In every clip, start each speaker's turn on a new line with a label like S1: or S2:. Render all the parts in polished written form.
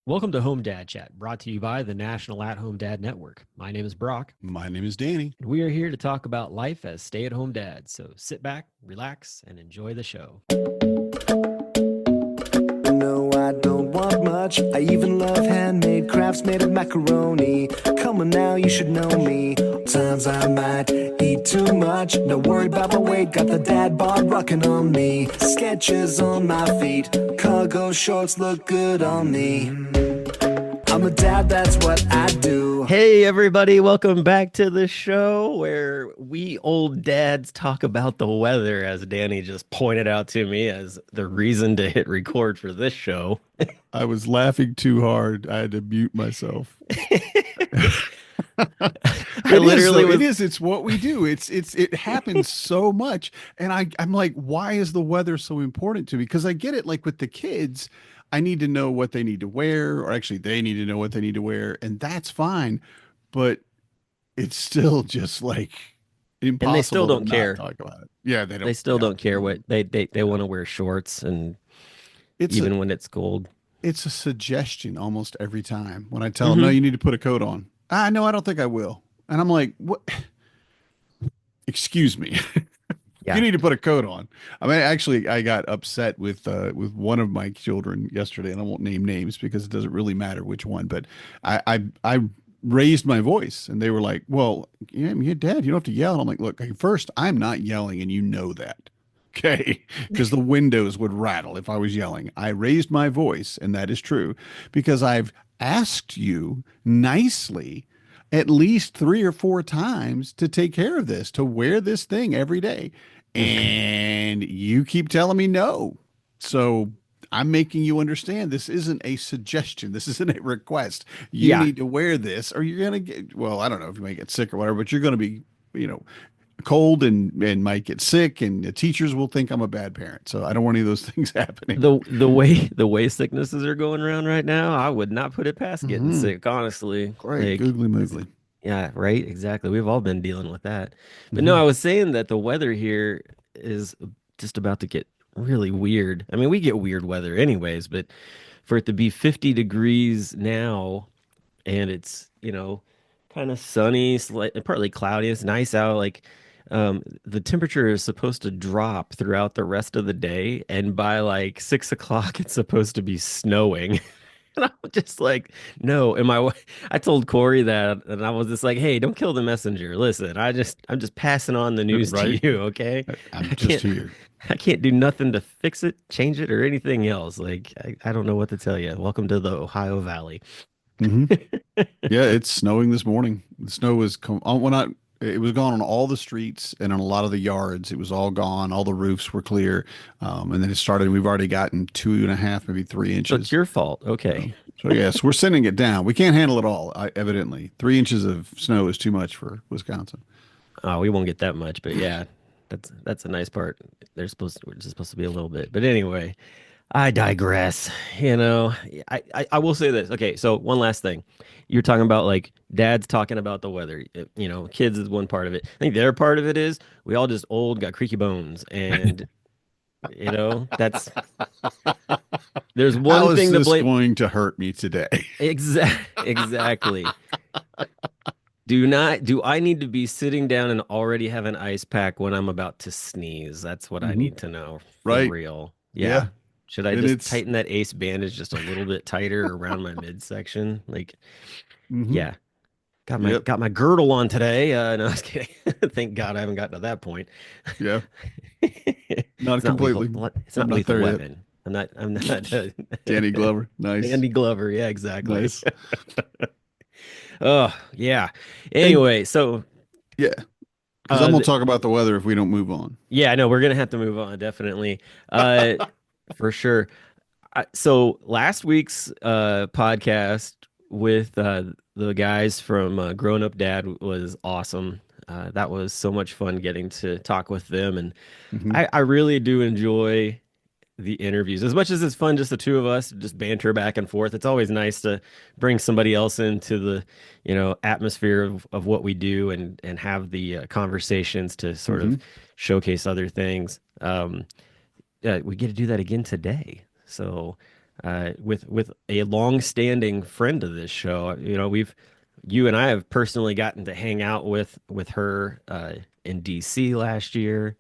S1: Welcome to Home Dad Chat, brought to you by the National At Home Dad Network. My name is Brock,
S2: My name is Danny.
S1: and we are here to talk about life as stay at home dads. So sit back, relax, and enjoy the show.
S3: No, I don't want much. I even love handmade crafts made of macaroni. Come on now, you should know me. Times I might eat too much. No worry about my weight. Got the dad bod rocking on me. Sketches on my feet. Cargo shorts look good on me. I'm a dad, that's what I do.
S1: Hey, everybody, welcome back to the show where we old dads talk about the weather, as Danny just pointed out to me as the reason to hit record for this show.
S2: I was laughing too hard. I had to mute myself. It's what we do. It happens so much. And I'm like, why is the weather so important to me? Because I get it, like with the kids, I need to know what they need to wear, or actually they need to know what they need to wear, and that's fine. But it's still just like impossible.
S1: And they still don't
S2: to
S1: care.
S2: not talk about it. Yeah, they don't.
S1: They still don't care what they want to wear shorts, and even when it's cold.
S2: It's a suggestion almost every time when I tell them, no, you need to put a coat on. No, I don't think I will. And I'm like, what? Excuse me.
S1: Yeah.
S2: You need to put a coat on. I mean, actually, I got upset with one of my children yesterday, and I won't name names because it doesn't really matter which one. But I raised my voice, and they were like, "Well, yeah, Dad, you don't have to yell." And I'm like, "Look, first, I'm not yelling, and you know that, okay? Because the windows would rattle if I was yelling. I raised my voice, and that is true because I've asked you nicely at least 3 or 4 times to take care of this, to wear this thing every day. And you keep telling me no. So I'm making you understand this isn't a suggestion. This isn't a request. You need to wear this or you're going to get, well, I don't know if you might get sick or whatever, but you're going to be, cold and might get sick, and the teachers will think I'm a bad parent. So I don't want any of those things happening.
S1: The way sicknesses are going around right now, I would not put it past getting sick, honestly.
S2: Great, googly moogly.
S1: Yeah, right. Exactly. We've all been dealing with that. But no, I was saying that the weather here is just about to get really weird. I mean, we get weird weather anyways, but for it to be 50 degrees now and it's, kind of sunny, partly cloudy, it's nice out. Like, the temperature is supposed to drop throughout the rest of the day, and by like 6 o'clock, it's supposed to be snowing. And I'm just like, no. And I told Corey that, and I was just like, hey, don't kill the messenger. Listen, I'm just passing on the news to you, okay?
S2: I'm just here.
S1: I can't do nothing to fix it, change it, or anything else. Like, I don't know what to tell you. Welcome to the Ohio Valley.
S2: Yeah, it's snowing this morning. The snow was it was gone on all the streets and on a lot of the yards. It was all gone. All the roofs were clear. And then it started. We've already gotten 2.5, maybe 3 inches.
S1: So it's your fault. Okay.
S2: So yes, we're sending it down. We can't handle it all. Evidently, 3 inches of snow is too much for Wisconsin.
S1: Oh, we won't get that much, but yeah, that's a nice part. We're just supposed to be a little bit, but anyway, I digress. I will say this. Okay, so one last thing. You're talking about like dads talking about the weather. Kids is one part of it. I think the other part of it is we all just old, got creaky bones, and that's there's one thing to blame.
S2: Going to hurt me today.
S1: Exactly. Do I need to be sitting down and already have an ice pack when I'm about to sneeze? That's what I need to know. For
S2: right.
S1: Real. Yeah. Should I just tighten that ace bandage just a little bit tighter around my midsection? Like, yeah. Got my girdle on today. No, I was kidding. Thank God I haven't gotten to that point.
S2: Yeah. Not completely.
S1: It's not lethal weapon. I'm not.
S2: Danny Glover. Nice.
S1: Danny Glover. Yeah, exactly. Nice. Oh, yeah. Anyway, so.
S2: Yeah. Because I'm going to talk about the weather if we don't move on.
S1: Yeah, no, we're going to have to move on, definitely. For sure. So last week's podcast with the guys from Grown Up Dad was awesome. That was so much fun getting to talk with them. And I really do enjoy the interviews. As much as it's fun just the two of us, just banter back and forth, it's always nice to bring somebody else into the, atmosphere of what we do and have the conversations to sort of showcase other things. We get to do that again today. So with a long-standing friend of this show. You know, you and I have personally gotten to hang out with her in DC last year.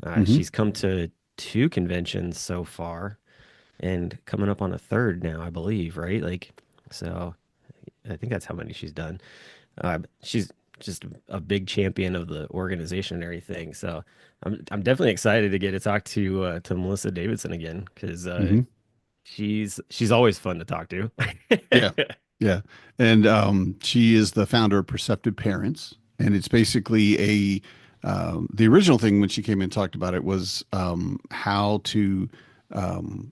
S2: Hmm.
S1: She's come to two conventions so far, and coming up on a third now, I believe, right? Like, so I think that's how many she's done. She's just a big champion of the organization and everything. So I'm definitely excited to get to talk to Melissa Davidson again because
S2: Hmm.
S1: she's always fun to talk to.
S2: Yeah. Yeah. And she is the founder of Perceptive Parents. And it's basically the original thing when she came in and talked about it was how to um,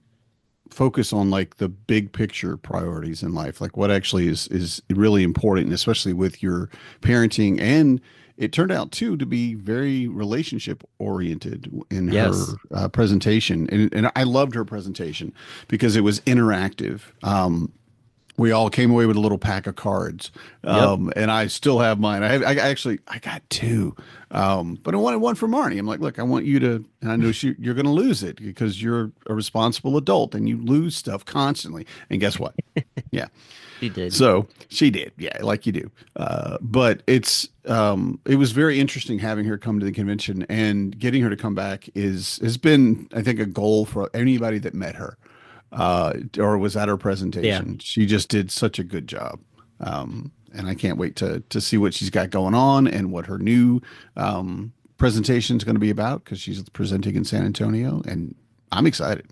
S2: focus on like the big picture priorities in life, like what actually is really important, especially with your parenting. And it turned out too to be very relationship oriented in her
S1: Yes.
S2: presentation, and I loved her presentation because it was interactive. We all came away with a little pack of cards,
S1: Yep.
S2: and I still have mine. I got two, but I wanted one for Marnie. I'm like, look, I want you to, and I know you're going to lose it because you're a responsible adult and you lose stuff constantly. And guess what? Yeah,
S1: She did.
S2: so she did, yeah, like you do. But it was very interesting having her come to the convention, and getting her to come back is has been, I think, a goal for anybody that met her or was at her
S1: Yeah.
S2: presentation. She just did such a good job. And I can't wait to see what she's got going on and what her new presentation is going to be about because she's presenting in San Antonio, and I'm excited.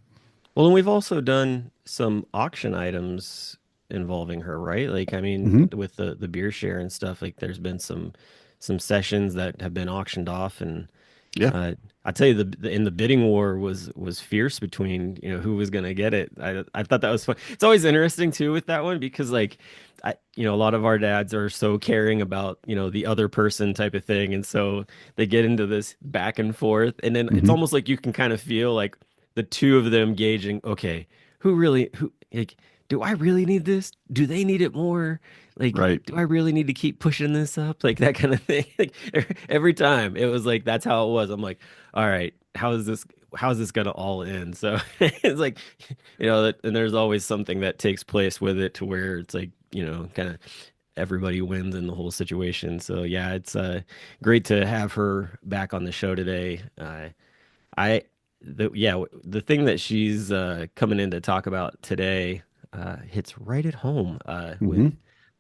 S1: Well, and we've also done some auction items involving her, right? Like, I mean,
S2: Hmm.
S1: with the beer share and stuff, like there's been some sessions that have been auctioned off, and
S2: Yeah.
S1: I tell you, in the bidding war was fierce between who was gonna get it. I thought that was fun. It's always interesting too with that one because like a lot of our dads are so caring about the other person type of thing, and so they get into this back and forth, and then it's
S2: Hmm.
S1: almost like you can kind of feel like the two of them gauging, okay, who like do I really need this? Do they need it more? Like,
S2: Right.
S1: do I really need to keep pushing this up? Like that kind of thing. Like every time it was like that's how it was. I'm like, all right, how's this gonna all end? So it's like, and there's always something that takes place with it to where it's like, kind of everybody wins in the whole situation. So yeah, it's great to have her back on the show today. I the thing that she's coming in to talk about today hits right at home with
S2: Hmm.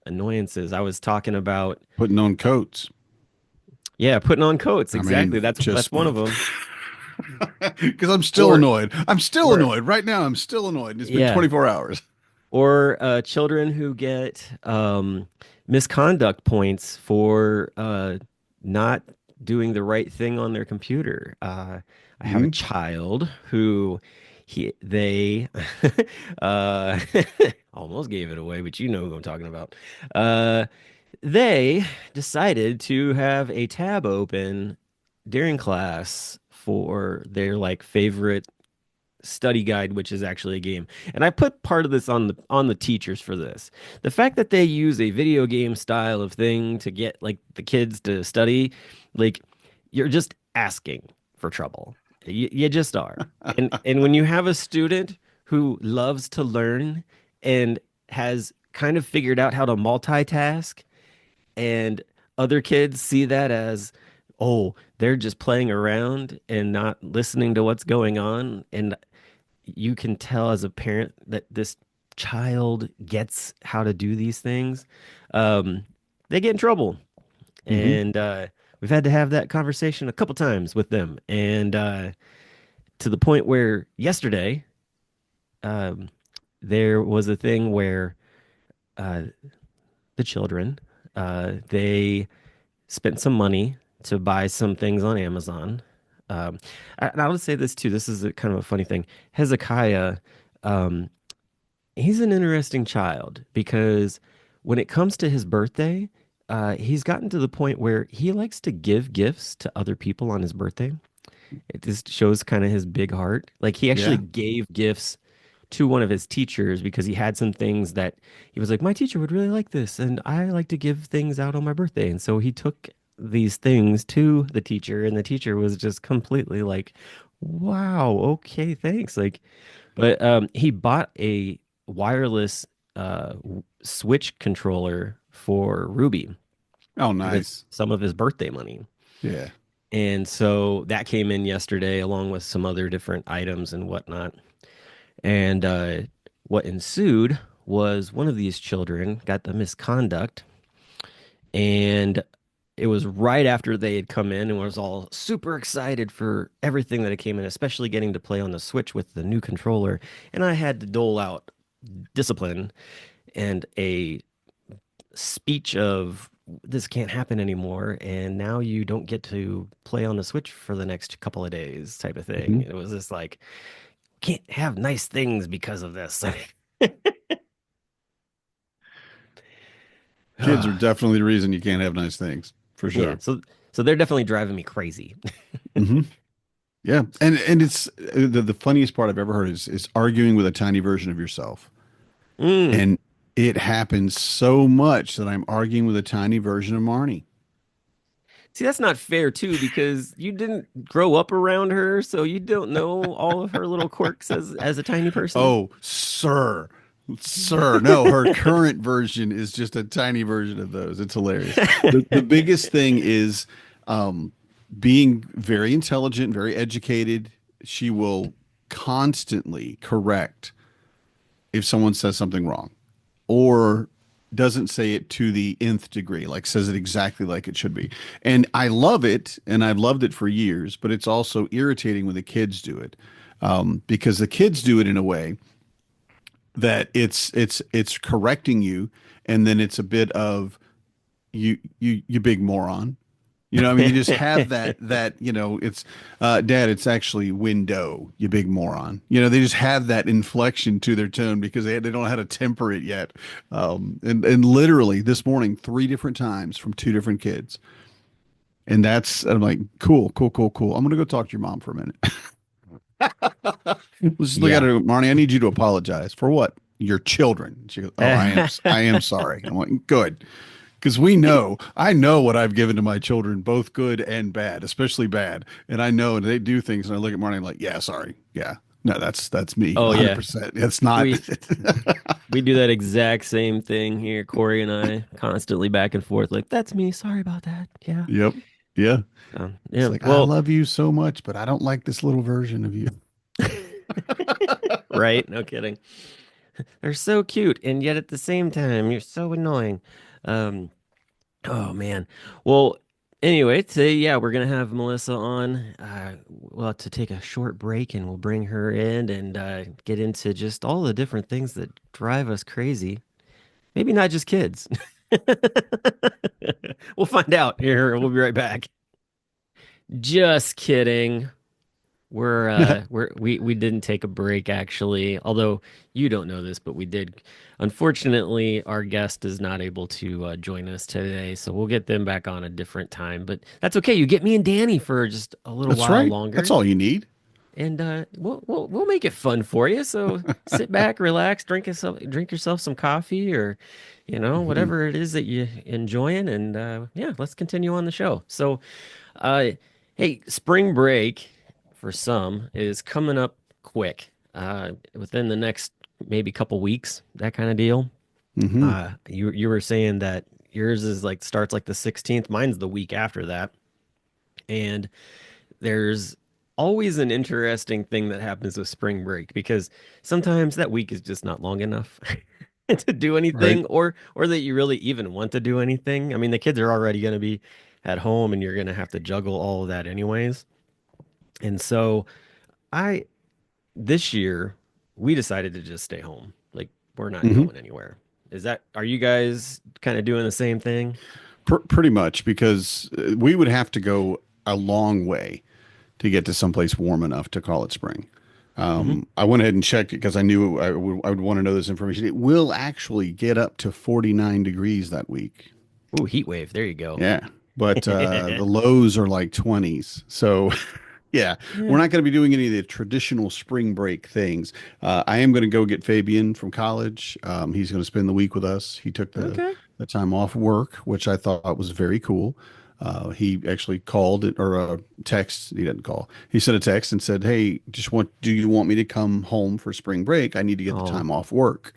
S1: annoyances. I was talking about,
S2: Putting on coats.
S1: yeah, putting on coats.
S2: I
S1: Exactly.
S2: mean,
S1: That's
S2: just
S1: one of them.
S2: because I'm still
S1: Or
S2: annoyed. I'm still
S1: or
S2: annoyed right now. I'm still annoyed. It's been
S1: yeah,
S2: 24 hours.
S1: or children who get misconduct points for not doing the right thing on their computer. I have a
S2: Hmm.
S1: child who they uh, almost gave it away, but you know who I'm talking about. Uh, they decided to have a tab open during class for their like favorite study guide, which is actually a game. And I put part of this on the teachers for this. The fact that they use a video game style of thing to get like the kids to study, like you're just asking for trouble. You just are. And when you have a student who loves to learn and has kind of figured out how to multitask, and other kids see that as, oh, they're just playing around and not listening to what's going on, and you can tell as a parent that this child gets how to do these things, um, they get in trouble.
S2: Hmm.
S1: And we've had to have that conversation a couple times with them. And to the point where yesterday, um, there was a thing where uh, the children, they spent some money to buy some things on Amazon. Um, and I would say this too. This is a kind of a funny thing. Hezekiah, um, he's an interesting child because when it comes to his birthday, he's gotten to the point where he likes to give gifts to other people on his birthday. It just shows kind of his big heart. Like he actually
S2: Yeah.
S1: gave gifts to one of his teachers because he had some things that he was like, my teacher would really like this, and I like to give things out on my birthday. And so he took these things to the teacher, and the teacher was just completely like, wow, okay, thanks. Like, But he bought a wireless Switch controller for Ruby
S2: Oh,
S1: with
S2: nice.
S1: some of his birthday money.
S2: Yeah.
S1: And so that came in yesterday along with some other different items and whatnot. And what ensued was one of these children got the misconduct, and it was right after they had come in and was all super excited for everything that had came in, especially getting to play on the Switch with the new controller. And I had to dole out discipline and a speech of this can't happen anymore, and now you don't get to play on the Switch for the next couple of days type of thing.
S2: Mhm.
S1: It was just like can't have nice things because of this.
S2: Kids are definitely the reason you can't have nice things, for
S1: Yeah,
S2: sure.
S1: so they're definitely driving me crazy.
S2: Hmm. Yeah, and it's the funniest part I've ever heard is arguing with a tiny version of yourself,
S1: Mm.
S2: and it happens so much that I'm arguing with a tiny version of Marnie.
S1: See, that's not fair too, because you didn't grow up around her, so you don't know all of her little quirks as a tiny person.
S2: Oh, sir, no, her current version is just a tiny version of those. It's hilarious. The biggest thing is um, being very intelligent, very educated. She will constantly correct if someone says something wrong or doesn't say it to the nth degree, like says it exactly like it should be. And I love it, and I've loved it for years, but it's also irritating when the kids do it because the kids do it in a way that it's correcting you, and then it's a bit of you big moron. You know, I mean, you just have that, it's Dad, it's actually window, you big moron. You know, they just have that inflection to their tone because they don't know how to temper it yet. And literally this morning, three different times from two different kids. And I'm like, cool. I'm gonna go talk to your mom for a minute. Let's just look at
S1: Yeah.
S2: her, Marnie. I need you to apologize for what? Your children. She goes, oh, I am sorry. I'm like, good. Because I know what I've given to my children, both good and bad, especially bad. And I know they do things, and I look at Marnie, I'm like, yeah, sorry. Yeah. No, that's me,
S1: Oh yeah.
S2: 100%. It's not.
S1: We we do that exact same thing here, Corey and I, constantly back and forth. Like, that's me. Sorry about that. Yeah.
S2: Yep. Yeah. It's
S1: Yeah.
S2: like, I
S1: Well,
S2: love you so much, but I don't like this little version of you.
S1: right? No kidding. They're so cute, and yet at the same time, you're so annoying. Um, oh man. Well, anyway, today, yeah, we're gonna have Melissa on. We'll have to take a short break, and we'll bring her in and get into just all the different things that drive us crazy. Maybe not just kids. We'll find out here. We'll be right back. Just kidding. We didn't take a break actually. Although you don't know this, but we did. Unfortunately, our guest is not able to join us today, so we'll get them back on a different time. But that's okay. You get me and Danny for just a little
S2: That's
S1: while
S2: right. That's
S1: longer,
S2: all you need.
S1: and we'll make it fun for you. So sit back, relax, drink yourself some coffee, or
S2: Mhm.
S1: whatever it is that you enjoying, and yeah, let's continue on the show. So. Uh, hey, spring break for some is coming up quick. Within the next maybe couple weeks, that kind of deal.
S2: Mhm.
S1: You were saying that yours is like starts like the 16th. Mine's the week after that. And there's always an interesting thing that happens with spring break because sometimes that week is just not long enough to do
S2: Right.
S1: anything or that you really even want to do anything. I mean, the kids are already going to be at home and you're going to have to juggle all of that anyways. And so I this year we decided to just stay home. Like we're not
S2: Mhm.
S1: going anywhere. Are you guys kind of doing the same thing?
S2: Pretty much because we would have to go a long way to get to someplace warm enough to call it spring.
S1: Hmm.
S2: I went ahead and checked it because I knew I would want to know this information. It will actually get up to 49 degrees that week.
S1: Ooh, heat wave. There you go.
S2: Yeah. But the lows are like 20s. So, yeah, we're
S1: Yeah.
S2: not going to be doing any of the traditional spring break things. I am going to go get Fabian from college. He's going to spend the week with us. He took
S1: Okay.
S2: the time off work, which I thought was very cool. He actually called it or a text. He didn't call. He sent a text and said, "Hey, do you want me to come home for spring break? I need to get the
S1: Oh,
S2: time off work."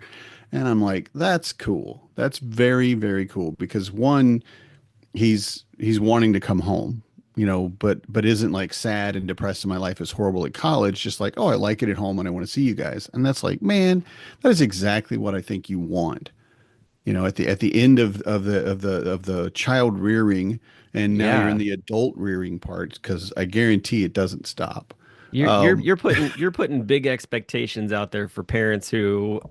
S2: And I'm like, "That's cool. That's very, very cool." Because one, he's wanting to come home, but isn't like sad and depressed and my life is horrible at college. Just like, oh, I like it at home and I want to see you guys. And that's like, man, that is exactly what I think you want. At the end of the child rearing, and now you're in
S1: yeah.
S2: the adult rearing part, because I guarantee it doesn't stop.
S1: You're
S2: Um,
S1: you're putting big expectations out there for parents who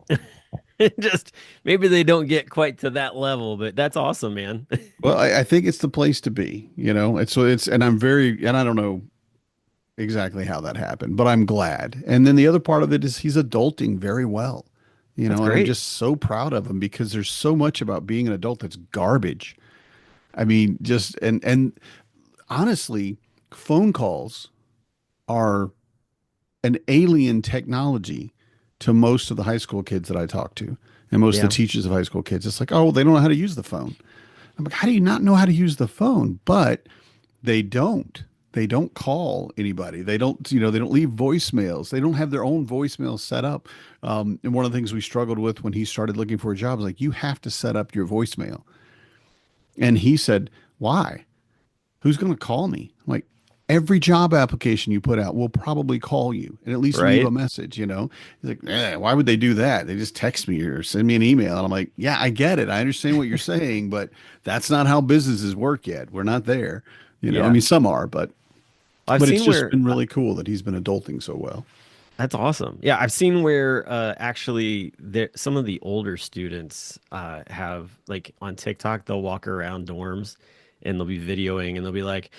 S1: just maybe they don't get quite to that level, but that's awesome, man.
S2: well, I think it's the place to be. And and I don't know exactly how that happened, but I'm glad. And then the other part of it is he's adulting very well,
S1: That's
S2: and I'm
S1: great.
S2: just so proud of him because there's so much about being an adult that's garbage. I mean, just and honestly, phone calls are an alien technology to most of the high school kids that I talk to and most of
S1: Yeah.
S2: the teachers of high school kids. It's like, oh, they don't know how to use the phone. I'm like, how do you not know how to use the phone? But they don't. They don't call anybody. They don't leave voicemails. They don't have their own voicemail set up. And one of the things we struggled with when he started looking for a job is like, you have to set up your voicemail. And he said, why? Who's going to call me? I'm like, every job application you put out will probably call you and at least leave a
S1: Right?
S2: message. He's like, why would they do that? They just text me or send me an email. And I'm like, yeah, I get it. I understand what you're saying, but that's not how businesses work yet. We're not there. I
S1: Yeah.
S2: mean, some are, but
S1: I've
S2: but it's
S1: seen
S2: just
S1: where
S2: been really cool that he's been adulting so well.
S1: that's awesome. Yeah, I've seen where actually some of the older students have like on TikTok, they'll walk around dorms and they'll be videoing and they'll be like,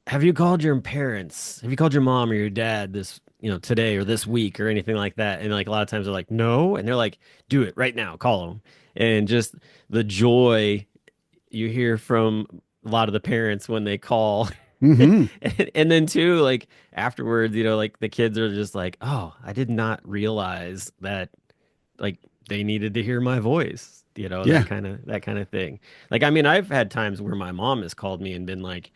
S1: "Have you called your parents? Have you called your mom or your dad this, today or this week or anything like that?" And like a lot of times they're like, "No," and they're like, "Do it right now, call them." And just the joy you hear from a lot of the parents when they call.
S2: Hmm.
S1: And then too, like afterwards, like the kids are just like, "Oh, I did not realize that like they needed to hear my voice."
S2: Yeah.
S1: That kind of thing. Like, I mean, I've had times where my mom has called me and been like,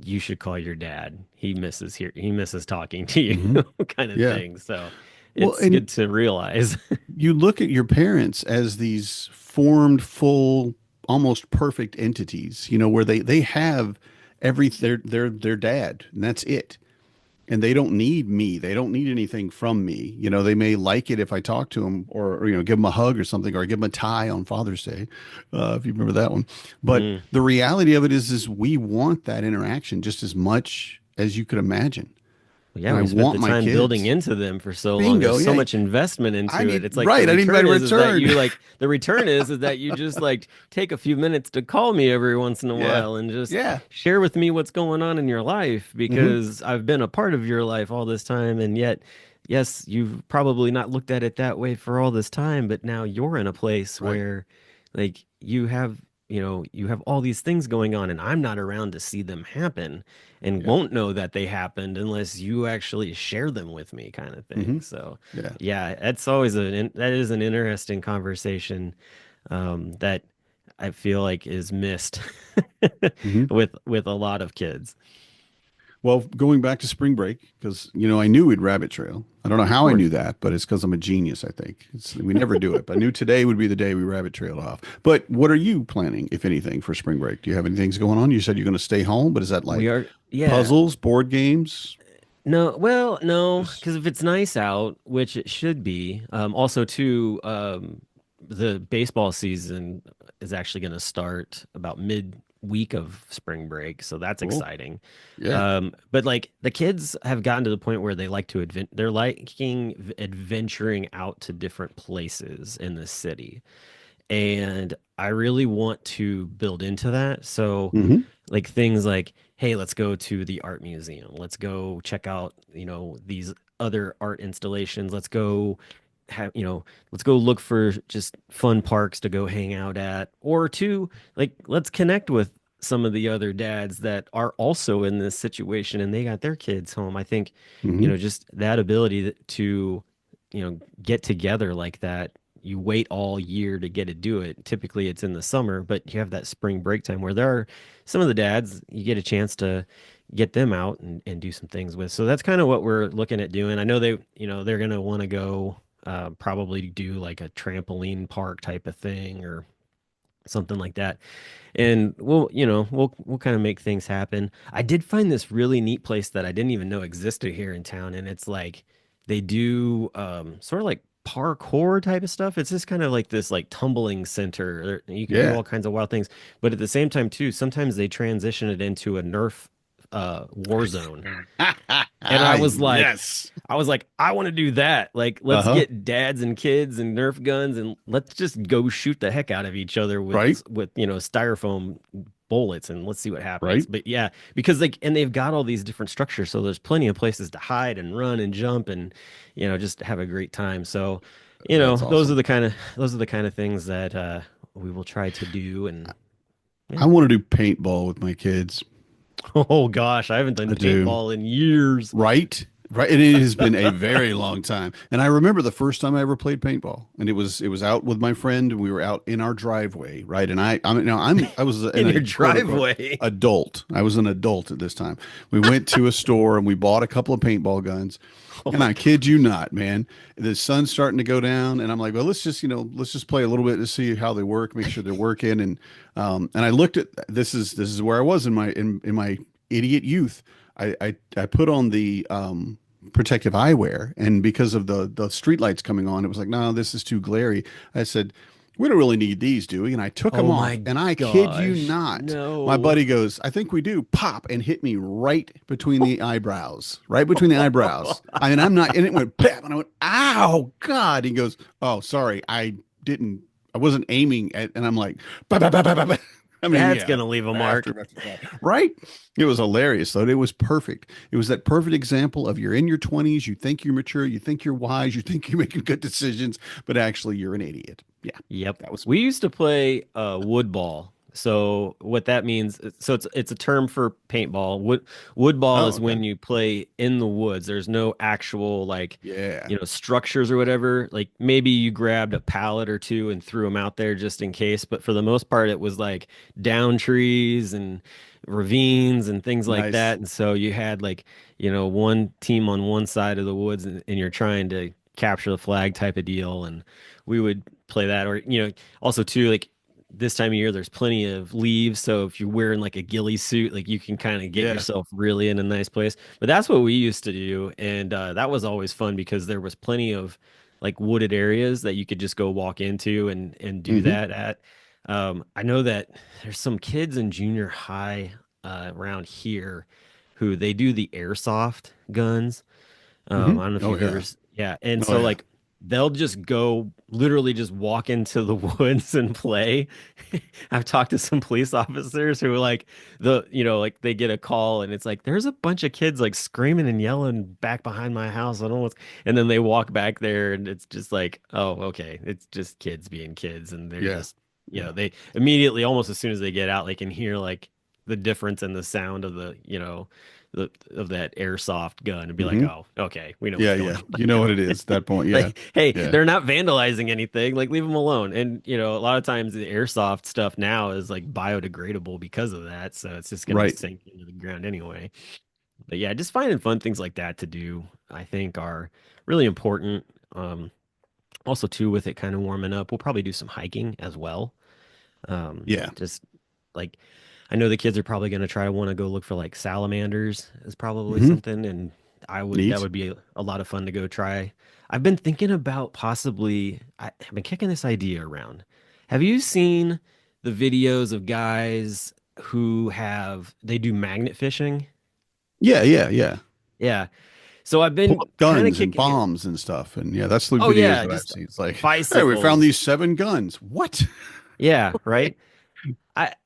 S1: "You should call your dad. He misses talking to you,"
S2: Hmm.
S1: kind of
S2: Yeah.
S1: thing. So
S2: Well,
S1: it's
S2: and
S1: good to realize.
S2: you look at your parents as these formed, full, almost perfect entities, where they have their dad, and that's it. And they don't need me. They don't need anything from me. They may like it if I talk to them or give them a hug or something, or give them a tie on Father's Day, if you remember that one. But
S1: Mm.
S2: the reality of it is we want that interaction just as much as you could imagine.
S1: Yeah,
S2: And I
S1: we spent
S2: want
S1: the
S2: my
S1: time building
S2: kids.
S1: into them for so long.
S2: Bingo.
S1: There's so
S2: Yeah.
S1: much investment
S2: I
S1: into it.
S2: need,
S1: It's like the
S2: right. I need my
S1: return is that
S2: return.
S1: you like the return is that you just like take a few minutes to call me every once in a
S2: Yeah.
S1: while and just
S2: Yeah.
S1: share with me what's going on in your life
S2: Hmm.
S1: because I've been a part of your life all this time and yet yes, you've probably not looked at it that way for all this time, but now you're in a place
S2: Right.
S1: where like you have all these things going on and I'm not around to see them happen and
S2: Yeah.
S1: won't know that they happened unless you actually share them with me kind of thing.
S2: Hmm.
S1: So,
S2: Yeah.
S1: yeah, that is an interesting conversation that I feel like is missed
S2: Hmm.
S1: with a lot of kids.
S2: Well, going back to spring break, because I knew we'd rabbit trail. I don't know
S1: Of
S2: how I knew
S1: course.
S2: that, but it's because I'm a genius. I think we never do it, but I knew today would be the day we rabbit trailed off. But what are you planning, if anything, for spring break? Do you have any things going on? You said you're going to stay home, but is that
S1: We
S2: like
S1: are, yeah.
S2: puzzles, board games?
S1: No, well, no,
S2: Just
S1: because if it's nice out, which it should be, also too, the baseball season is actually going to start about mid week of spring break, so that's
S2: cool.
S1: exciting.
S2: Yeah.
S1: But like the kids have gotten to the point where they like to they're liking adventuring out to different places in the city, and I really want to build into that. So
S2: Hmm.
S1: like things like, hey, let's go to the art museum. Let's go check out, these other art installations. Have, let's go look for just fun parks to go hang out at. Or two, like let's connect with some of the other dads that are also in this situation and they got their kids home. I think,
S2: Hmm.
S1: just that ability to, get together like that you wait all year to get to do it. Typically it's in the summer, but you have that spring break time where there are some of the dads, you get a chance to get them out and do some things with. So that's kind of what we're looking at doing. I know they, they're gonna want to go probably do like a trampoline park type of thing or something like that. And we'll kind of make things happen. I did find this really neat place that I didn't even know existed here in town, and it's like they do sort of like parkour type of stuff. It's just kind of like this like tumbling center. You can do
S2: Yeah.
S1: all kinds of wild things, but at the same time too, sometimes they transition it into a Nerf war zone. And
S2: Yes.
S1: I was like, I want to do that. Like, let's
S2: Uh-huh.
S1: get dads and kids and Nerf guns and let's just go shoot the heck out of each other
S2: Right.
S1: with styrofoam bullets and let's see what happens.
S2: Right.
S1: But yeah, because and they've got all these different structures, so there's plenty of places to hide and run and jump and just have a great time. So,
S2: That's
S1: those are
S2: awesome.
S1: the kind of things that we will try to do. And
S2: I
S1: yeah.
S2: want to do paintball with my kids.
S1: Oh gosh, I haven't done
S2: I do.
S1: paintball in years.
S2: Right? Right. And it has been a very long time. And I remember the first time I ever played paintball. And it was out with my friend and we were out in our driveway, right? And I was
S1: In
S2: a
S1: your
S2: quote unquote
S1: driveway.
S2: adult. I was an adult at this time. We went to a store and we bought a couple of paintball guns.
S1: Oh
S2: And
S1: my
S2: I kid you not, man. The sun's starting to go down and I'm like, well, let's just play a little bit to see how they work, make sure they're working. And I looked at this is where I was in my idiot youth. I put on the protective eyewear, and because of the street lights coming on, it was like, no, this is too glary. I said, we don't really need these, do we? And I took them
S1: Oh
S2: off,
S1: my
S2: and I kid you
S1: gosh.
S2: not, my
S1: No.
S2: buddy goes, I think we do, pop, and hit me right between the eyebrows, right between the eyebrows. I mean, I'm not, and it went bam, and I went, ow, God. He goes, oh, sorry, I wasn't aiming at, and I'm like, bah, bah, bah, bah, bah, bah. I mean,
S1: That's
S2: yeah,
S1: gonna leave a mark.
S2: after, right? It was hilarious, though. It was perfect. It was that perfect example of you're in your 20s, you think you're mature, you think you're wise, you think you're making good decisions, but actually you're an idiot. Yeah,
S1: Yep.
S2: that was
S1: We used to play wood ball. So what that means, so it's a term for paintball. Wood ball
S2: oh,
S1: is
S2: okay.
S1: when you play in the woods. There's no actual like,
S2: Yeah,
S1: structures or whatever. Like maybe you grabbed a pallet or two and threw them out there just in case, but for the most part it was like down trees and ravines and things like
S2: nice.
S1: that. And so you had like, one team on one side of the woods and you're trying to capture the flag type of deal and we would play that or also too like this time of year there's plenty of leaves so if you're wearing like a ghillie suit like you can kind of get
S2: Yeah.
S1: yourself really in a nice place but that's what we used to do and that was always fun because there was plenty of like wooded areas that you could just go walk into and do
S2: Hmm.
S1: that at I know that there's some kids in junior high around here who they do the airsoft guns
S2: Hmm.
S1: I don't know if
S2: Oh
S1: you've ever,
S2: yeah.
S1: yeah. And
S2: Oh
S1: so
S2: yeah.
S1: like they'll just go literally just walk into the woods and play. I've talked to some police officers who are like like they get a call and it's like there's a bunch of kids like screaming and yelling back behind my house. I don't know what's, and then they walk back there and it's just like, oh, okay, it's just kids being kids and they're
S2: Yeah.
S1: just
S2: Yeah.
S1: they immediately almost as soon as they get out they can hear like the difference in the sound of of that airsoft gun and be like,
S2: Hmm.
S1: oh, okay, we know
S2: Yeah.
S1: what's going
S2: Yeah.
S1: on
S2: You know
S1: now.
S2: what it is at that point. Yeah.
S1: Like, hey,
S2: Yeah.
S1: they're not vandalizing anything. Like, leave them alone. And a lot of times the airsoft stuff now is like biodegradable because of that, so it's just gonna
S2: Right.
S1: sink into the ground anyway. But yeah, just finding fun things like that to do, I think, are really important. Also, too, with it kind of warming up, we'll probably do some hiking as well.
S2: Yeah.
S1: Just like I know the kids are probably going to try to want to go look for like salamanders is probably
S2: Hmm.
S1: something, and that
S2: Neat.
S1: would be a lot of fun to go try. I've been thinking about possibly I've been kicking this idea around. Have you seen the videos of guys who they do magnet fishing?
S2: Yeah. Yeah. Yeah.
S1: Yeah. So I've
S2: Pull
S1: been
S2: up
S1: kind of
S2: guns and
S1: kicking it.
S2: bombs and stuff. And yeah, that's the
S1: Oh
S2: videos
S1: yeah,
S2: that I've
S1: just
S2: seen. It's like, hey, we found
S1: bicycles.
S2: these 7 guns. What?
S1: Yeah, right.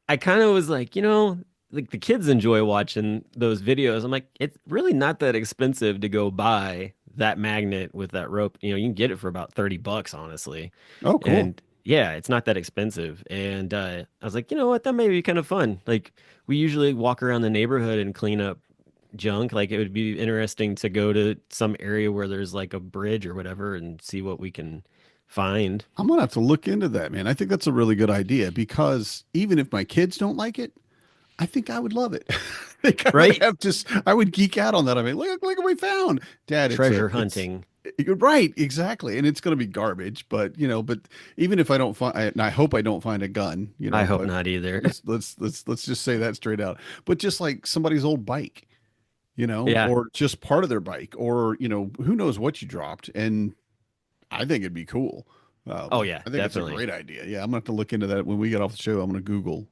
S1: I kind of was like, like the kids enjoy watching those videos. I'm like, it's really not that expensive to go buy that magnet with that rope. You can get it for about $30, honestly.
S2: Oh, cool.
S1: And yeah, it's not that expensive. And I was like, you know what, that may be kind of fun. Like we usually walk around the neighborhood and clean up junk. Like it would be interesting to go to some area where there's like a bridge or whatever and see what we can find.
S2: I'm gonna have to look into that, man. I think that's a really good idea because even if my kids don't like it, I think I would love it. I think
S1: Right?
S2: I would geek out on that. I mean, look what we found, Dad.
S1: Treasure
S2: It's
S1: hunting.
S2: you're right, exactly, and it's going to be garbage. But but even if I don't find, and I hope I don't find a gun,
S1: I hope
S2: but
S1: not either.
S2: let's just say that straight out. But just like somebody's old bike,
S1: Yeah.
S2: or just part of their bike, or who knows what you dropped, and I think it'd be cool.
S1: Oh yeah,
S2: I think it's a
S1: definitely.
S2: great idea. Yeah, I'm gonna have to look into that when we get off the show. I'm gonna Google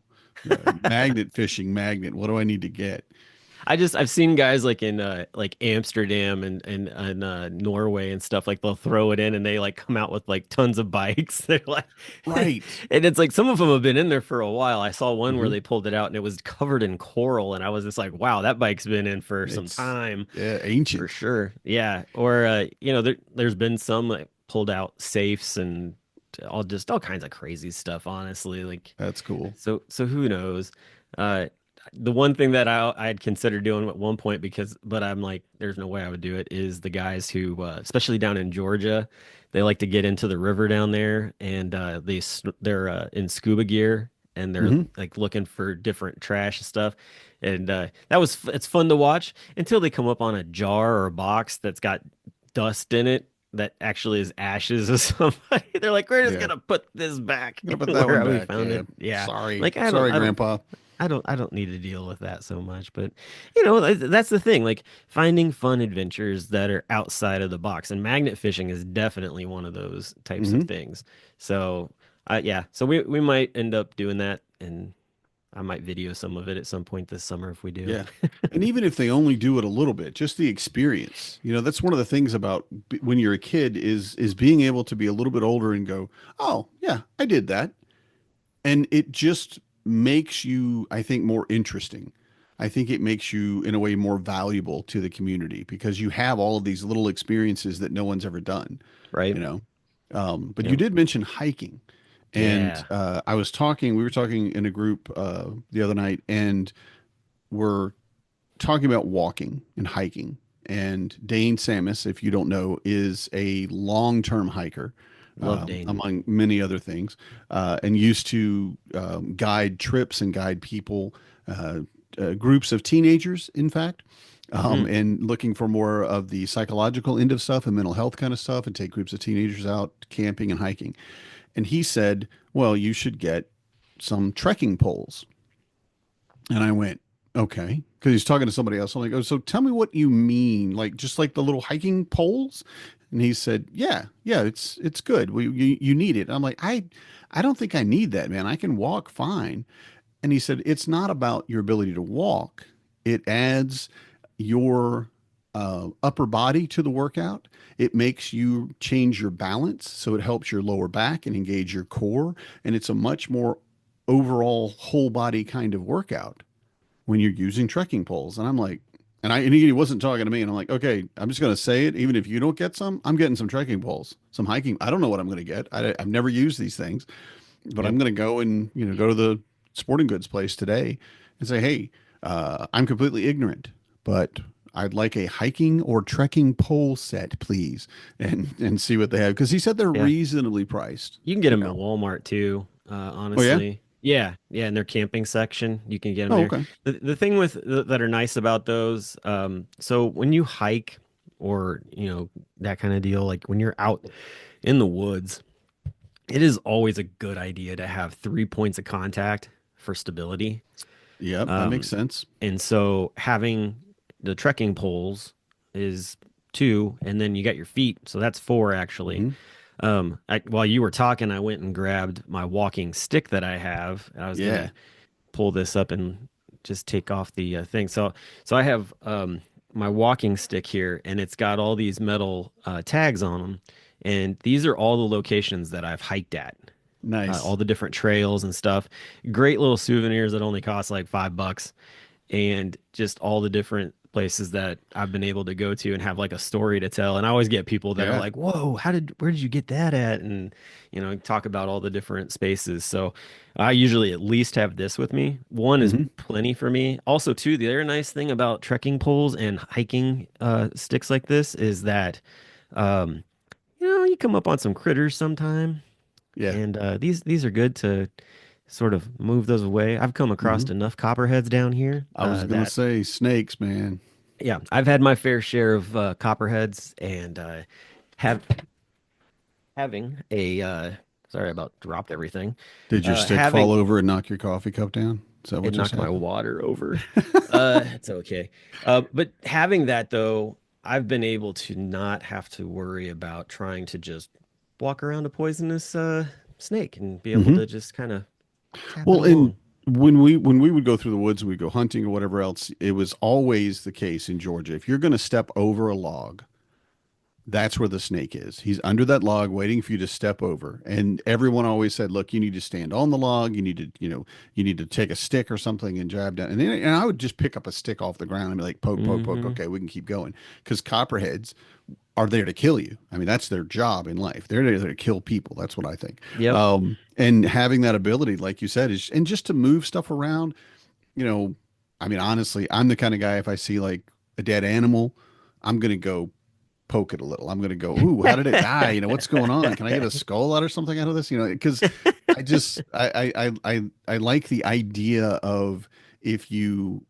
S2: magnet fishing magnet. What do I need to get?
S1: I've seen guys like in like Amsterdam and Norway and stuff, like they'll throw it in and they like come out with like tons of bikes. They're like
S2: Right.
S1: and it's like some of them have been in there for a while. I saw one where
S2: hmm
S1: they pulled it out and it was covered in coral and I was just like, wow, that bike's been in for some
S2: It's
S1: time
S2: yeah,
S1: for
S2: ancient.
S1: sure. Yeah. Or there's been some like pulled out safes and all kinds of crazy stuff, honestly. Like
S2: That's cool.
S1: so who knows? Uh, the one thing that I'd consider doing at one point but I'm like, there's no way I would do it is the guys who, especially down in Georgia, they like to get into the river down there and they're in scuba gear and they're
S2: hmm
S1: like looking for different trash and stuff. And it's fun to watch until they come up on a jar or a box that's got dust in it that actually is ashes of somebody. They're like, we're just
S2: Yeah.
S1: gonna put this back
S2: Gonna put that one
S1: where we
S2: back.
S1: found
S2: Yeah.
S1: it. Yeah.
S2: Sorry.
S1: Like
S2: Sorry, Grandpa.
S1: I don't need to deal with that so much, but that's the thing, like finding fun adventures that are outside of the box. And magnet fishing is definitely one of those types of
S2: hmm
S1: things. So, yeah, so we might end up doing that and I might video some of it at some point this summer if we do.
S2: Yeah. And even if they only do it a little bit, just the experience. That's one of the things about when you're a kid is being able to be a little bit older and go, "Oh, yeah, I did that." And it just makes you, I think, more interesting. I think it makes you in a way more valuable to the community because you have all of these little experiences that no one's ever done,
S1: Right?
S2: you know. But you
S1: Yep.
S2: did mention hiking, and
S1: Yeah.
S2: we were talking in a group the other night, and we're talking about walking and hiking. And Dane Samus, if you don't know, is a long-term hiker,
S1: Love Dane.
S2: among many other things, and used to guide trips and guide people, groups of teenagers, in fact,
S1: Hmm.
S2: and looking for more of the psychological end of stuff and mental health kind of stuff, and take groups of teenagers out camping and hiking. And he said, "Well, you should get some trekking poles." And I went, okay, because he's talking to somebody else. I'm like, oh, so tell me what you mean, like just like the little hiking poles. And he said, yeah, it's good. You need it. I'm like, I don't think I need that, man. I can walk fine. And he said, it's not about your ability to walk. It adds your upper body to the workout. It makes you change your balance, so it helps your lower back and engage your core. And it's a much more overall whole body kind of workout when you're using trekking poles. And I'm like, and he wasn't talking to me. And I'm like, okay, I'm just going to say it. Even if you don't get some, I'm getting some trekking poles, some hiking. I don't know what I'm going to get. I've never used these things, but I'm
S1: Yep.
S2: going to go and, go to the sporting goods place today and say, hey, I'm completely ignorant, but I'd like a hiking or trekking pole set, please, and see what they have. Because he said they're
S1: Yeah.
S2: reasonably priced.
S1: You can get
S2: You
S1: them at
S2: know.
S1: Walmart too,
S2: Oh yeah.
S1: honestly. Yeah, yeah, in their camping section, you can get them
S2: Oh
S1: there.
S2: okay.
S1: The thing that are nice about those, so when you hike or, that kind of deal, like when you're out in the woods, it is always a good idea to have 3 points of contact for stability.
S2: Yep, that makes
S1: Um,
S2: sense.
S1: and so having the trekking poles is two, and then you got your feet, so that's four actually.
S2: hmm
S1: While you were talking, I went and grabbed my walking stick that I have. I was
S2: Yeah.
S1: gonna pull this up and just take off the thing. So I have my walking stick here, and it's got all these metal tags on them, and these are all the locations that I've hiked at, all
S2: Nice.
S1: the different trails and stuff. Great little souvenirs that only cost like $5, and just all the different places that I've been able to go to and have like a story to tell. And I always get people that are
S2: Yeah.
S1: like, "Whoa, where did you get that at?" And talk about all the different spaces. So I usually at least have this with me. One is
S2: hmm
S1: plenty for me. Also, too, the other nice thing about trekking poles and hiking sticks like this is that um, you come up on some critters sometime,
S2: Yeah.
S1: and these are good to sort of move those away. I've come across
S2: Hmm.
S1: enough copperheads down here
S2: I was gonna
S1: that
S2: say snakes, man.
S1: yeah, I've had my fair share of copperheads, and have having a sorry about dropped everything.
S2: Did your stick fall
S1: Having
S2: over and knock your coffee cup down? Is that what
S1: it
S2: just
S1: knocked my
S2: happened?
S1: water over. It's okay. But having that though, I've been able to not have to worry about trying to just walk around a poisonous snake and be able
S2: Hmm.
S1: to just kind of tap it
S2: Well, and
S1: along.
S2: when we would go through the woods and we go hunting or whatever else, it was always the case in Georgia. If you're going to step over a log, that's where the snake is. He's under that log waiting for you to step over. And everyone always said, look, you need to stand on the log. You need to, you need to take a stick or something and jab down. And I would just pick up a stick off the ground and be like, poke, poke, poke.
S1: Hmm.
S2: Okay, we can keep going. Because copperheads are there to kill you. I mean, that's their job in life. They're there to kill people. That's what I think.
S1: Yep.
S2: And having that ability, like you said, is and just to move stuff around, you know, I mean, honestly, I'm the kind of guy if I see like a dead animal, I'm gonna go poke it a little. I'm going to go, ooh, how did it die? What's going on? Can I get a skull out or something out of this? Because I just I like the idea of if you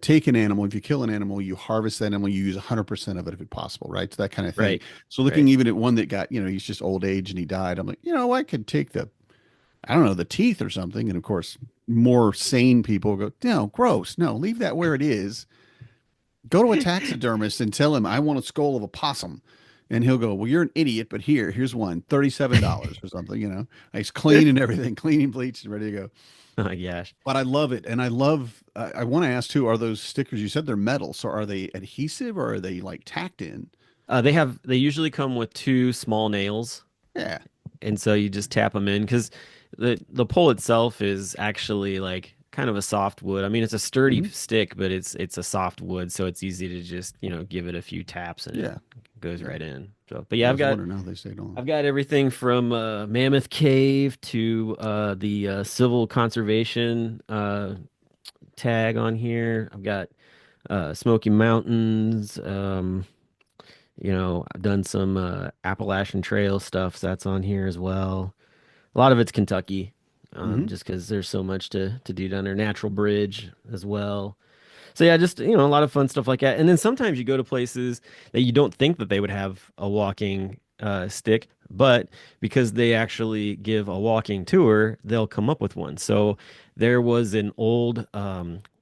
S2: take an animal, if you kill an animal, you harvest that animal, you use 100% of it if it's possible, right? So that kind of thing.
S1: Right.
S2: So looking
S1: Right.
S2: even at one that got, he's just old age and he died. I'm like, I could take I don't know, the teeth or something. And of course, more sane people go, no, gross. No, leave that where it is. Go to a taxidermist and tell him I want a skull of a possum. And he'll go, well, you're an idiot, but here's one, $37 or something. He's clean and everything, clean and bleached and ready to go.
S1: Oh my gosh.
S2: But I love it. And I want to ask too, are those stickers, you said they're metal. So are they adhesive or are they like tacked in?
S1: They usually come with two small nails,
S2: Yeah.
S1: and so you just tap them in because the pole itself is actually like kind of a soft wood. I mean, it's a sturdy
S2: Hmm.
S1: stick, but it's a soft wood, so it's easy to just give it a few taps and it
S2: Yeah.
S1: goes
S2: Yeah.
S1: right in. So, but
S2: I
S1: yeah,
S2: was wondering how they stayed on.
S1: I've got everything from Mammoth Cave to the Civil Conservation tag on here. I've got Smoky Mountains. I've done some Appalachian Trail stuff, so that's on here as well. A lot of it's Kentucky,
S2: Hmm.
S1: just because there's so much to do down there. Natural Bridge as well. So yeah, just a lot of fun stuff like that. And then sometimes you go to places that you don't think that they would have a walking stick, but because they actually give a walking tour, they'll come up with one. So there was an old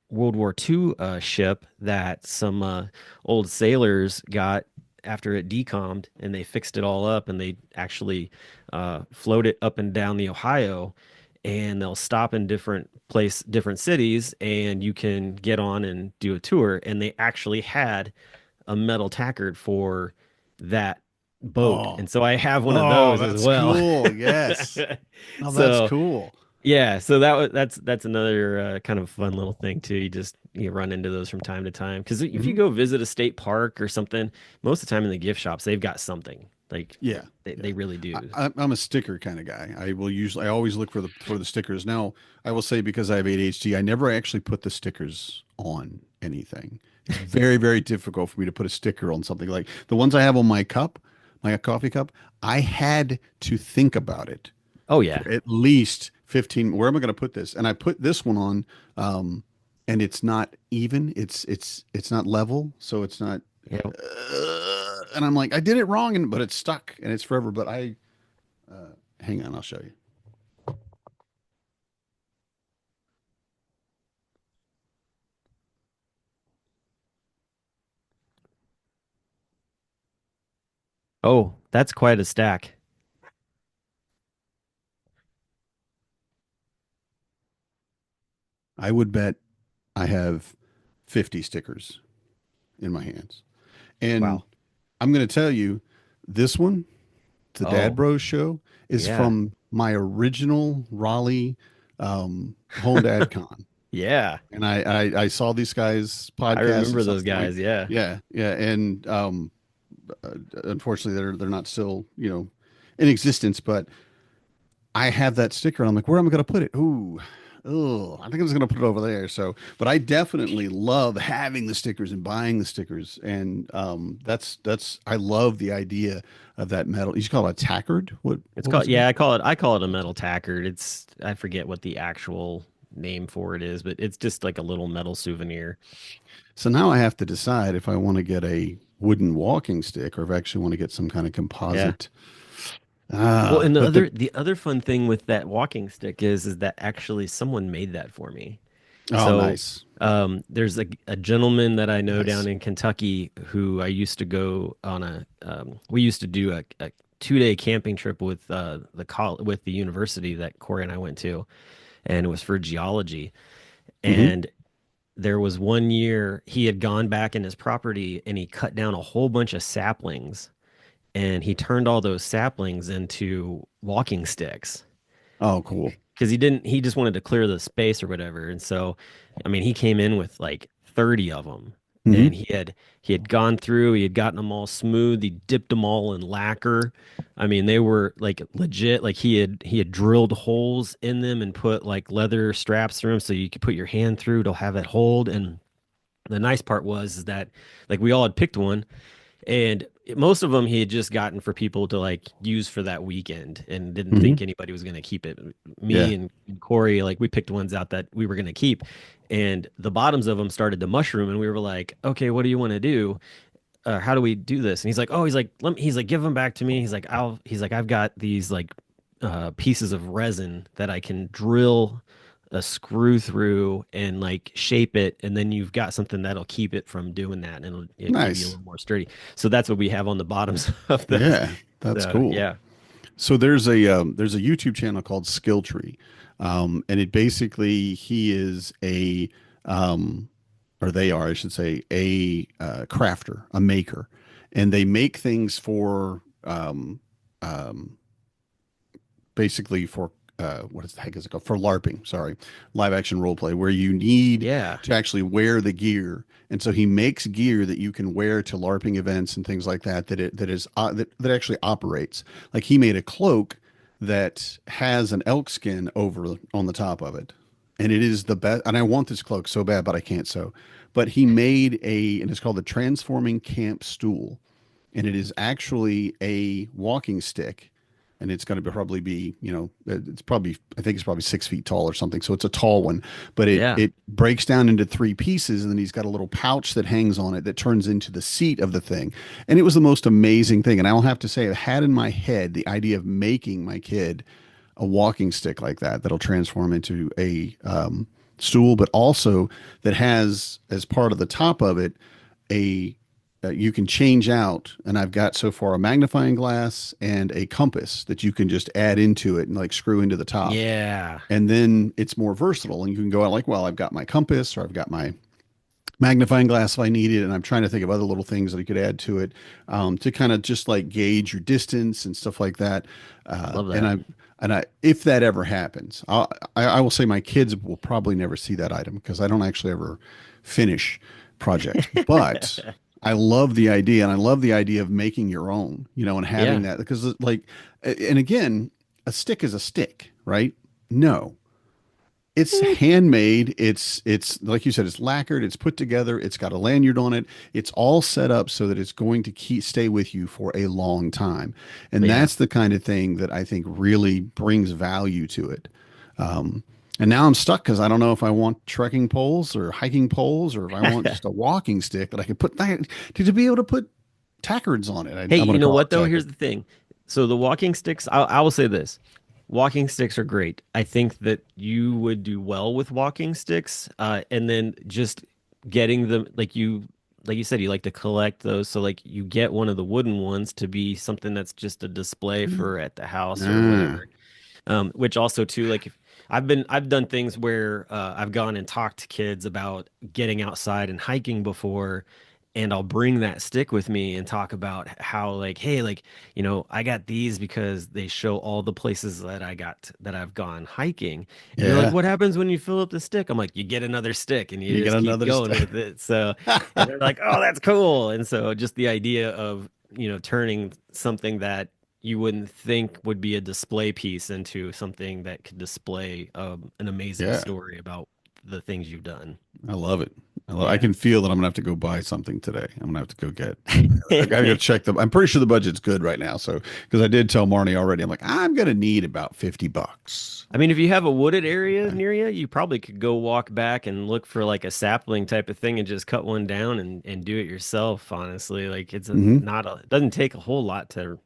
S1: World War II ship that some old sailors got after it decommed, and they fixed it all up, and they actually float it up and down the Ohio, and they'll stop in different cities, and you can get on and do a tour. And they actually had a metal tackard for that boat,
S2: Oh,
S1: and so I have one of
S2: oh,
S1: those as
S2: that's
S1: well.
S2: cool. Yes. Oh, that's
S1: So
S2: cool.
S1: yeah, so that's another kind of fun little thing too. You run into those from time to time because if you
S2: Hmm.
S1: go visit a state park or something, most of the time in the gift shops they've got something like
S2: Yeah.
S1: they
S2: Yeah.
S1: really do.
S2: I'm a sticker kind of guy. I always look for the stickers. Now, I will say because I have ADHD, I never actually put the stickers on anything. It's very, very difficult for me to put a sticker on something like the ones I have on my cup, my coffee cup. I had to think about it
S1: Oh yeah,
S2: for at least 15. Where am I going to put this? And I put this one on, um, and it's not even. It's not level, so it's not.
S1: yeah.
S2: And I'm like, I did it wrong, but it's stuck and it's forever. But hang on, I'll show you.
S1: Oh, that's quite a stack.
S2: I would bet I have 50 stickers in my hands. And
S1: Wow.
S2: I'm going to tell you, this one, the Dad
S1: Oh
S2: Bros show, is
S1: yeah,
S2: from my original Raleigh home dad con.
S1: yeah.
S2: And I saw these guys
S1: I
S2: podcast at
S1: remember
S2: some
S1: those
S2: point.
S1: guys. Yeah.
S2: Yeah, yeah, and uh, unfortunately they're not still in existence. But I have that sticker, and I'm like, where am I going to put it? Ooh, oh, I think I'm just gonna put it over there. So, but I definitely love having the stickers and buying the stickers, and that's I love the idea of that metal. You should call it a tackard.
S1: It's
S2: What
S1: called,
S2: was it called?
S1: yeah, I call it a metal tackard. I forget what the actual name for it is, but it's just like a little metal souvenir.
S2: So now I have to decide if I want to get a wooden walking stick or if I actually want to get some kind of
S1: Yeah.
S2: composite.
S1: Well, and
S2: But the
S1: the other fun thing with that walking stick is that actually someone made that for me.
S2: oh,
S1: So
S2: nice,
S1: there's a gentleman that I know down
S2: nice.
S1: in Kentucky who I used to go on we used to do a 2-day camping trip with with the university that Corey and I went to, and it was for geology.
S2: Hmm.
S1: And there was one year he had gone back in his property and he cut down a whole bunch of saplings and he turned all those saplings into walking sticks
S2: Oh, cool.
S1: because he just wanted to clear the space or whatever. And so I mean he came in with like 30 of them, and
S2: Hmm.
S1: he had gone through, he had gotten them all smooth, he dipped them all in lacquer. I mean they were like legit, like he had drilled holes in them and put like leather straps through them so you could put your hand through to have it hold. And the nice part was is that like we all had picked one, and most of them he had just gotten for people to like use for that weekend and didn't
S2: Hmm.
S1: think anybody was going to keep it.
S2: Yeah.
S1: Me and Corey, like we picked ones out that we were going to keep, and the bottoms of them started to mushroom, and we were like, okay, what do you want to do? How do we do this? And he's like, oh, he's like, give them back to me. He's like, I've got these like pieces of resin that I can drill a screw through and like shape it, and then you've got something that'll keep it from doing that, and it'll be a
S2: Nice.
S1: little more sturdy. So that's what we have on the bottoms of those.
S2: Yeah, that's
S1: So
S2: cool.
S1: yeah,
S2: So there's a YouTube channel called Skill Tree, and it basically he is a or they are, I should say, a crafter, a maker, and they make things for um, basically for what is the heck is it called? For LARPing, sorry, live action role play, where you need
S1: yeah,
S2: to actually wear the gear. And so he makes gear that you can wear to LARPing events and things like that. That actually operates. Like he made a cloak that has an elk skin over on the top of it, and it is the best. And I want this cloak so bad, but I can't sew. But he made and it's called the Transforming Camp Stool, and it is actually a walking stick, and it's going to probably be, it's probably, I think it's probably 6 feet tall or something, so it's a tall one. But it
S1: yeah.
S2: it breaks down into three pieces, and then he's got a little pouch that hangs on it that turns into the seat of the thing. And it was the most amazing thing, and I'll have to say I had in my head the idea of making my kid a walking stick like that that'll transform into a stool, but also that has as part of the top of it a you can change out, and I've got so far a magnifying glass and a compass that you can just add into it and like screw into the top,
S1: Yeah.
S2: and then it's more versatile, and you can go out like, well, I've got my compass or I've got my magnifying glass if I need it, and I'm trying to think of other little things that I could add to it, to kind of just like gauge your distance and stuff like that.
S1: Love
S2: And
S1: that.
S2: if that ever happens, I will say my kids will probably never see that item because I don't actually ever finish projects. But I love the idea, and I love the idea of making your own, and having
S1: Yeah.
S2: that because, like, and again, a stick is a stick, right? No, it's handmade. It's like you said, it's lacquered, it's put together, it's got a lanyard on it. It's all set up so that it's going to stay with you for a long time. And
S1: Yeah.
S2: that's the kind of thing that I think really brings value to it. Um, and now I'm stuck because I don't know if I want trekking poles or hiking poles or if I want just a walking stick that I can put that to be able to put tackards on it.
S1: Hey,
S2: I'm going
S1: you
S2: to
S1: know
S2: call
S1: what
S2: it
S1: though?
S2: tackard.
S1: Here's the thing. So the walking sticks, I will say this. Walking sticks are great. I think that you would do well with walking sticks. And then just getting them like you said, you like to collect those. So like you get one of the wooden ones to be something that's just a display for at the house or
S2: Ah,
S1: whatever. Which also too, like if I've done things where I've gone and talked to kids about getting outside and hiking before, and I'll bring that stick with me and talk about how like, hey, like, I got these because they show all the places that I've gone hiking. And they're like,
S2: yeah.
S1: what happens when you fill up the stick? I'm like, you get another stick and you
S2: You get
S1: just keep
S2: another
S1: going
S2: stick.
S1: with it. So, and they're like, oh, that's cool. And so just the idea of, turning something that you wouldn't think would be a display piece into something that could display an amazing
S2: Yeah,
S1: story about the things you've done.
S2: I love it. I
S1: Yeah.
S2: can feel that I'm gonna have to go buy something today. I'm gonna have to go get. I gotta go check them. I'm pretty sure the budget's good right now. So because I did tell Marnie already, I'm like, I'm gonna need about $50.
S1: I mean, if you have a wooded area
S2: Okay.
S1: near you, you probably could go walk back and look for like a sapling type of thing and just cut one down and do it yourself, honestly. Like it's a,
S2: Hmm.
S1: not a, it doesn't take a whole lot to,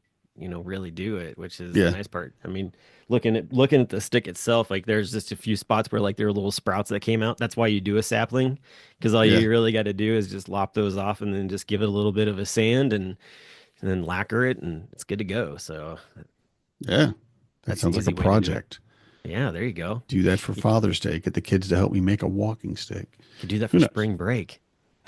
S1: really do it, which is the
S2: Yeah.
S1: nice part. I mean, looking at the stick itself, like there's just a few spots where like there are little sprouts that came out. That's why you do a sapling, because all
S2: Yeah.
S1: you really got to do is just lop those off and then just give it a little bit of a sand and then lacquer it and it's good to go. So
S2: Yeah. That
S1: that's an
S2: sounds like a
S1: easy way to do it.
S2: project.
S1: Yeah, there you go.
S2: Do that for Father's Day. Get the kids to help me make a walking stick.
S1: Could do that
S2: Who
S1: for
S2: knows?
S1: spring break.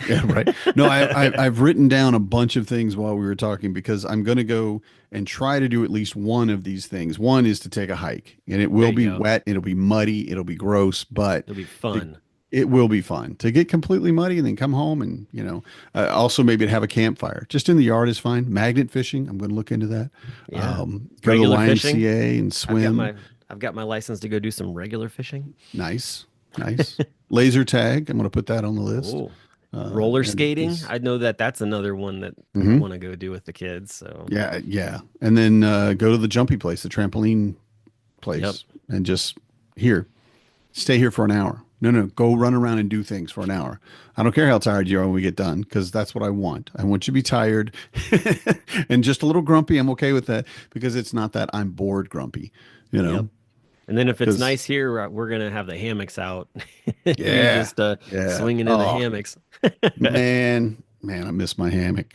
S2: Yeah, right. No, I've written down a bunch of things while we were talking because I'm going to go and try to do at least one of these things. One is to take a hike, and it
S1: There
S2: will
S1: you
S2: be
S1: go.
S2: wet, it'll be muddy, it'll be gross, but
S1: It'll be
S2: the,
S1: fun.
S2: it will be fun to get completely muddy and then come home and also maybe to have a campfire. Just in the yard is fine. Magnet fishing, I'm going to look into that.
S1: Yeah.
S2: Go to the
S1: Regular fishing.
S2: YMCA and
S1: I've got
S2: swim.
S1: my I've got my license to go do some regular fishing.
S2: Nice, nice. Laser tag. I'm going to put that on the list.
S1: Oh, roller
S2: And
S1: skating.
S2: this.
S1: I know that that's another one that I
S2: Mhm.
S1: want to go do with the kids. So,
S2: Yeah, yeah. And then go to the jumpy place, the trampoline
S1: yep.
S2: place, and just here, stay here for an hour. No, no, go run around and do things for an hour. I don't care how tired you are when we get done, because that's what I want. I want you to be tired and just a little grumpy. I'm okay with that because it's not that I'm bored grumpy, you
S1: Yep.
S2: know,
S1: And then if it's
S2: because
S1: nice here, we're gonna have the hammocks out. You
S2: yeah,
S1: just
S2: yeah.
S1: swinging in the
S2: Oh,
S1: hammocks.
S2: man, I miss my hammock.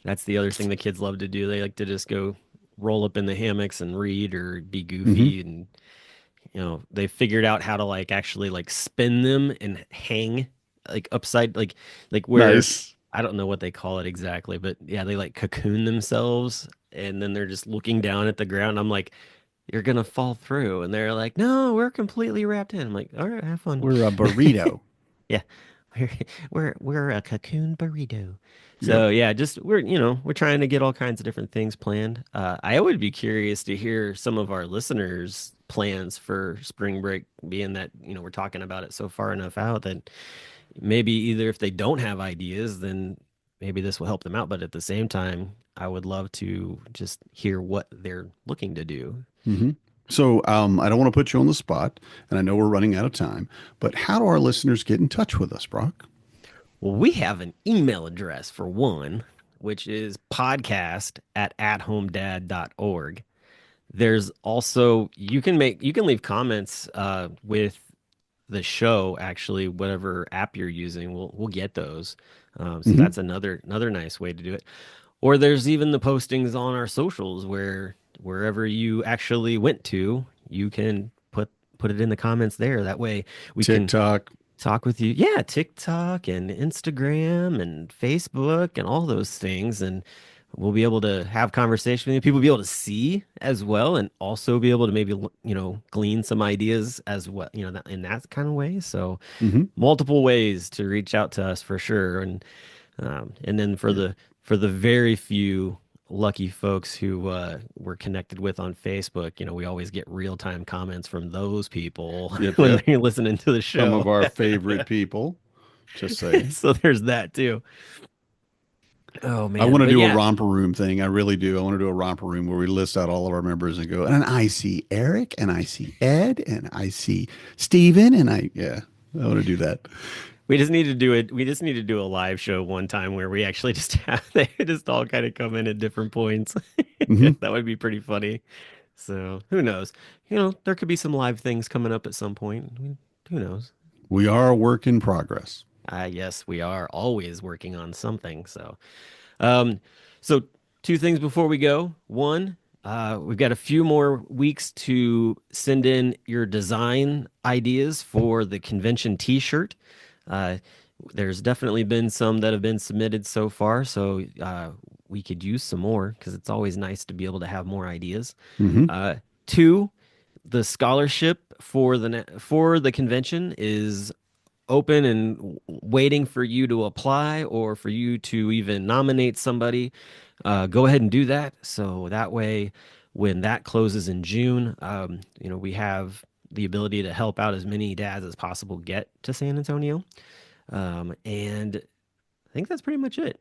S1: That's the other thing the kids love to do. They like to just go roll up in the hammocks and read or be
S2: Hmm.
S1: goofy and they figured out how to like actually like spin them and hang like upside like where
S2: Nice.
S1: I don't know what they call it exactly, but yeah, they like cocoon themselves and then they're just looking down at the ground. I'm like, you're gonna fall through, and they're like, no, we're completely wrapped in. I'm like, all right, have fun.
S2: We're a burrito.
S1: Yeah, we're we're a cocoon burrito.
S2: Yep.
S1: So yeah, just we're trying to get all kinds of different things planned. I would be curious to hear some of our listeners' plans for spring break, being that we're talking about it so far enough out that maybe either if they don't have ideas, then maybe this will help them out. But at the same time, I would love to just hear what they're looking to do.
S2: Hmm. So I don't want to put you on the spot, and I know we're running out of time, but how do our listeners get in touch with us, Brock?
S1: Well, we have an email address for one, which is podcast@athomedad.org. There's also you can leave comments with the show actually whatever app you're using we'll get those. So
S2: Hmm.
S1: that's another nice way to do it. Or there's even the postings on our socials where wherever you actually went to, you can put it in the comments there. That way we can
S2: TikTok.
S1: talk with you. Yeah, TikTok and Instagram and Facebook and all those things. And we'll be able to have conversation with you. People will be able to see as well and also be able to maybe, glean some ideas as well, in that kind of way. So
S2: Hmm.
S1: multiple ways to reach out to us for sure. And then for the very few lucky folks who we're connected with on Facebook, we always get real-time comments from those people
S2: Yep,
S1: when
S2: yep.
S1: they're listening to the
S2: Some
S1: show.
S2: of our favorite people. Just saying.
S1: So there's that too. Oh
S2: I
S1: man,
S2: want to
S1: but
S2: do a
S1: yeah,
S2: romper room thing. I really do. I want to do a romper room where we list out all of our members and go, and I see Eric, and I see Ed, and I see Steven, yeah, I want to do that.
S1: we just need to do it. We just need to do a live show one time where we actually just have they just all kind of come in at different points.
S2: Hmm.
S1: That would be pretty funny. So who knows? There could be some live things coming up at some point. Who knows?
S2: We are a work in progress.
S1: Yes, we are always working on something. Um, so two things before we go. One, we've got a few more weeks to send in your design ideas for the convention T-shirt. Uh, there's definitely been some that have been submitted so far, so we could use some more because it's always nice to be able to have more ideas.
S2: Hmm.
S1: Two, the scholarship for the convention is open and waiting for you to apply or for you to even nominate somebody. go ahead and do that. So that way, when that closes in June, we have the ability to help out as many dads as possible get to San Antonio. And I think that's pretty much it.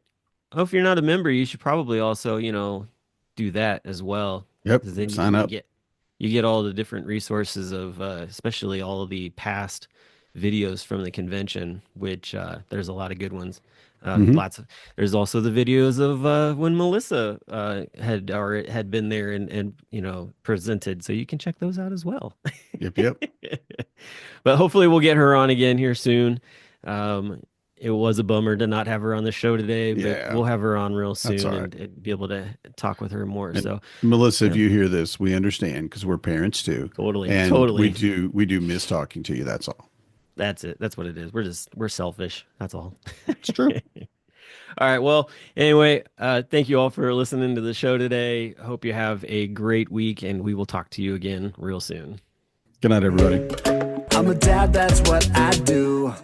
S1: Oh, if you're not a member, you should probably also, do that as well.
S2: Yep.
S1: Because then
S2: Sign up.
S1: you get all the different resources of, especially all of the past videos from the convention, which there's a lot of good ones.
S2: Mhm.
S1: There's also the videos of when Melissa had been there and presented, so you can check those out as well.
S2: Yep. Yep.
S1: But hopefully we'll get her on again here soon. Um, it was a bummer to not have her on the show today, but
S2: Yeah.
S1: we'll have her on real
S2: That's
S1: soon
S2: all right.
S1: and be able to talk with her more.
S2: And
S1: So
S2: Melissa, if
S1: yeah,
S2: you hear this, we understand because we're parents too,
S1: totally,
S2: and
S1: totally.
S2: we do miss talking to you. That's all.
S1: That's it. That's what it is. We're selfish. That's all.
S2: It's true.
S1: All right. Well, anyway, thank you all for listening to the show today. Hope you have a great week, and we will talk to you again real soon.
S2: Good night, everybody.
S3: I'm a dad, that's what I do.